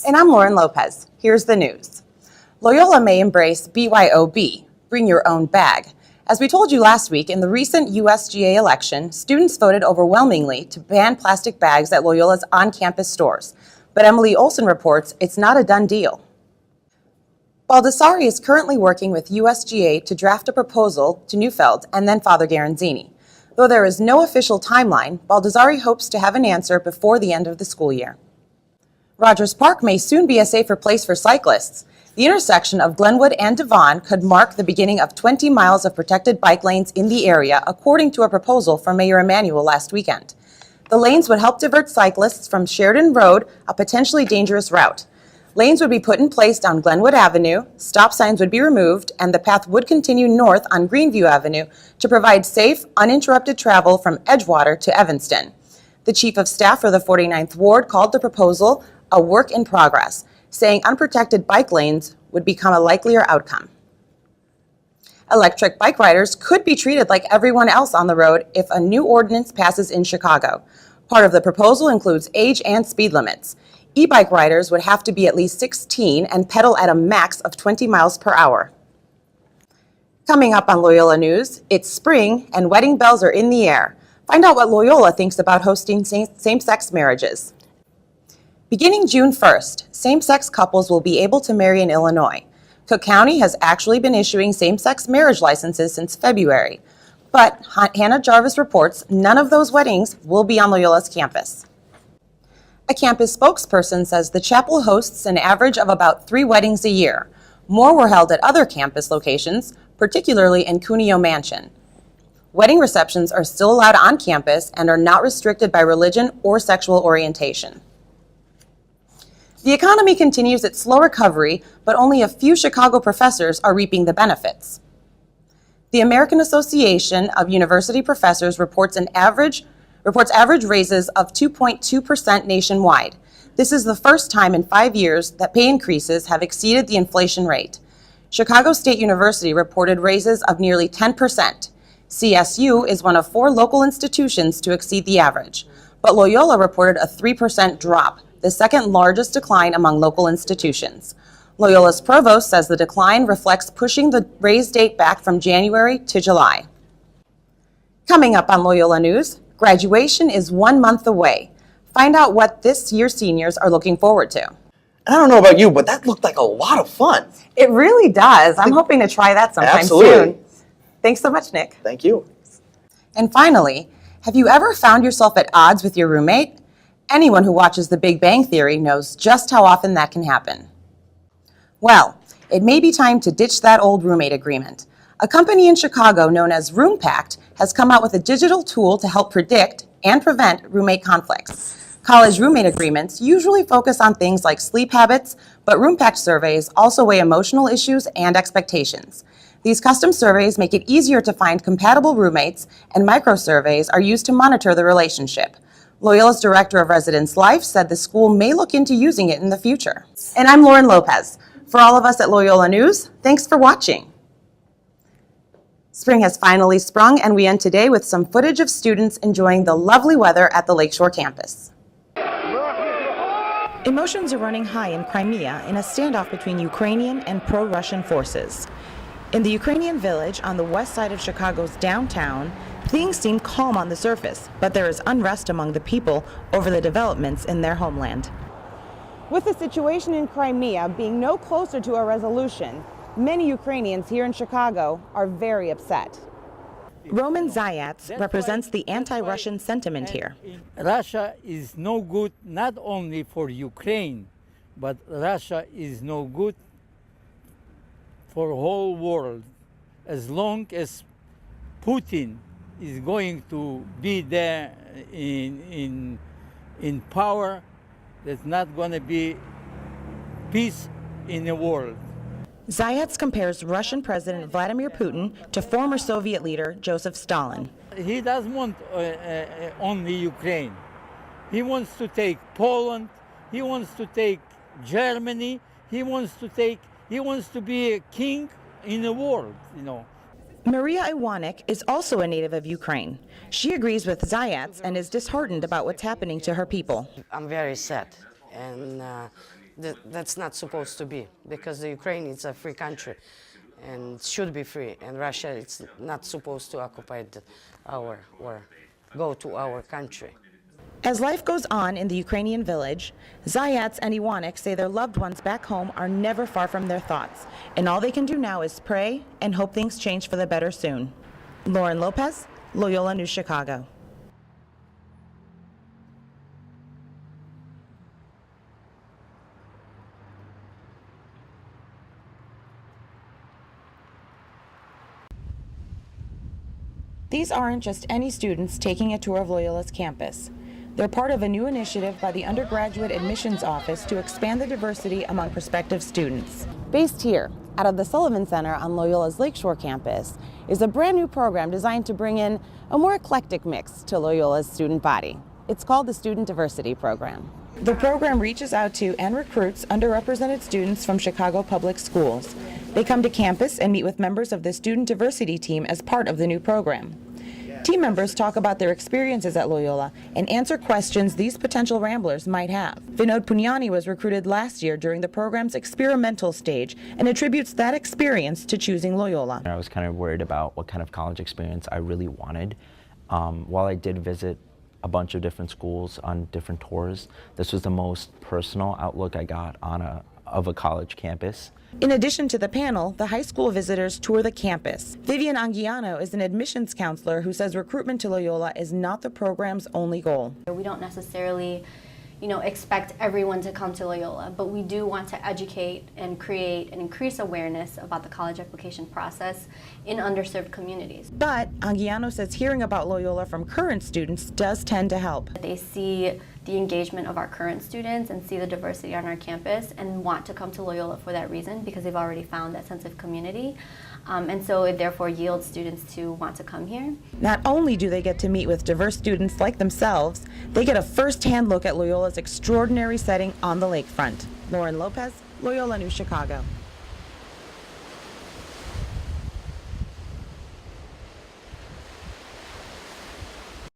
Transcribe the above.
And I'm Lauren Lopez. Here's the news. Loyola may embrace BYOB, bring your own bag. As we told you last week, in the recent USGA election, students voted overwhelmingly to ban plastic bags at Loyola's on-campus stores. But Emily Olson reports it's not a done deal. Baldessari is currently working with USGA to draft a proposal to Neufeld and then Father Garanzini. Though there is no official timeline, Baldessari hopes to have an answer before the end of the school year. Rogers Park may soon be a safer place for cyclists. The intersection of Glenwood and Devon could mark the beginning of 20 miles of protected bike lanes in the area, according to a proposal from Mayor Emanuel last weekend. The lanes would help divert cyclists from Sheridan Road, a potentially dangerous route. Lanes would be put in place down Glenwood Avenue, stop signs would be removed, and the path would continue north on Greenview Avenue to provide safe, uninterrupted travel from Edgewater to Evanston. The Chief of Staff for the 49th Ward called the proposal a work in progress, saying unprotected bike lanes would become a likelier outcome. Electric bike riders could be treated like everyone else on the road if a new ordinance passes in Chicago. Part of the proposal includes age and speed limits. E-bike riders would have to be at least 16 and pedal at a max of 20 miles per hour. Coming up on Loyola News, it's spring and wedding bells are in the air. Find out what Loyola thinks about hosting same-sex marriages. Beginning June 1st, same-sex couples will be able to marry in Illinois. Cook County has actually been issuing same-sex marriage licenses since February. But Hannah Jarvis reports none of those weddings will be on Loyola's campus. A campus spokesperson says the chapel hosts an average of about 3 weddings a year. More were held at other campus locations, particularly in Cuneo Mansion. Wedding receptions are still allowed on campus and are not restricted by religion or sexual orientation. The economy continues its slow recovery, but only a few Chicago professors are reaping the benefits. The American Association of University Professors reports average raises of 2.2% nationwide. This is the first time in 5 years that pay increases have exceeded the inflation rate. Chicago State University reported raises of nearly 10%. CSU is one of 4 local institutions to exceed the average, but Loyola reported a 3% drop, the second largest decline among local institutions. Loyola's provost says the decline reflects pushing the raise date back from January to July. Coming up on Loyola News, graduation is 1 month away. Find out what this year's seniors are looking forward to. I don't know about you, but that looked like a lot of fun. It really does. I'm hoping to try that sometime soon. Thanks so much, Nick. Thank you. And finally, have you ever found yourself at odds with your roommate? Anyone who watches The Big Bang Theory knows just how often that can happen. Well, it may be time to ditch that old roommate agreement. A company in Chicago known as RoomPact has come out with a digital tool to help predict and prevent roommate conflicts. College roommate agreements usually focus on things like sleep habits, but RoomPact surveys also weigh emotional issues and expectations. These custom surveys make it easier to find compatible roommates, and micro-surveys are used to monitor the relationship. Loyola's Director of Residence Life said the school may look into using it in the future. And I'm Lauren Lopez. For all of us at Loyola News, thanks for watching. Spring has finally sprung, and we end today with some footage of students enjoying the lovely weather at the Lakeshore campus. Emotions are running high in Crimea in a standoff between Ukrainian and pro-Russian forces. In the Ukrainian village on the west side of Chicago's downtown, things seem calm on the surface, but there is unrest among the people over the developments in their homeland. With the situation in Crimea being no closer to a resolution, many Ukrainians here in Chicago are very upset. Roman Zayats represents the anti-Russian sentiment here. Russia is no good not only for Ukraine, but Russia is no good for the whole world. As long as Putin is going to be there in power, there's not going to be peace in the world. Zayats compares Russian President Vladimir Putin to former Soviet leader Joseph Stalin. He doesn't want only Ukraine. He wants to take Poland, he wants to take Germany, he wants to be a king in the world, you know. Maria Iwanek is also a native of Ukraine. She agrees with Zayats and is disheartened about what's happening to her people. I'm very sad, and That's not supposed to be, because the Ukraine is a free country and should be free, and Russia is not supposed to occupy our or go to our country. As life goes on in the Ukrainian village, Zayats and Iwanik say their loved ones back home are never far from their thoughts, and all they can do now is pray and hope things change for the better soon. Lauren Lopez, Loyola News Chicago. These aren't just any students taking a tour of Loyola's campus. They're part of a new initiative by the Undergraduate Admissions Office to expand the diversity among prospective students. Based here, out of the Sullivan Center on Loyola's Lakeshore campus, is a brand new program designed to bring in a more eclectic mix to Loyola's student body. It's called the Student Diversity Program. The program reaches out to and recruits underrepresented students from Chicago public schools. They come to campus and meet with members of the student diversity team as part of the new program. Team members talk about their experiences at Loyola and answer questions these potential ramblers might have. Vinod Punyani was recruited last year during the program's experimental stage and attributes that experience to choosing Loyola. I was kind of worried about what kind of college experience I really wanted. While I did visit a bunch of different schools on different tours, this was the most personal outlook I got on of a college campus. In addition to the panel, the high school visitors tour the campus. Vivian Anguiano is an admissions counselor who says recruitment to Loyola is not the program's only goal. We don't necessarily, expect everyone to come to Loyola, but we do want to educate and create and increase awareness about the college application process in underserved communities. But Anguiano says hearing about Loyola from current students does tend to help. They see the engagement of our current students and see the diversity on our campus and want to come to Loyola for that reason, because they've already found that sense of community. And so it therefore yields students to want to come here. Not only do they get to meet with diverse students like themselves, they get a first-hand look at Loyola's extraordinary setting on the lakefront. Lauren Lopez, Loyola News Chicago.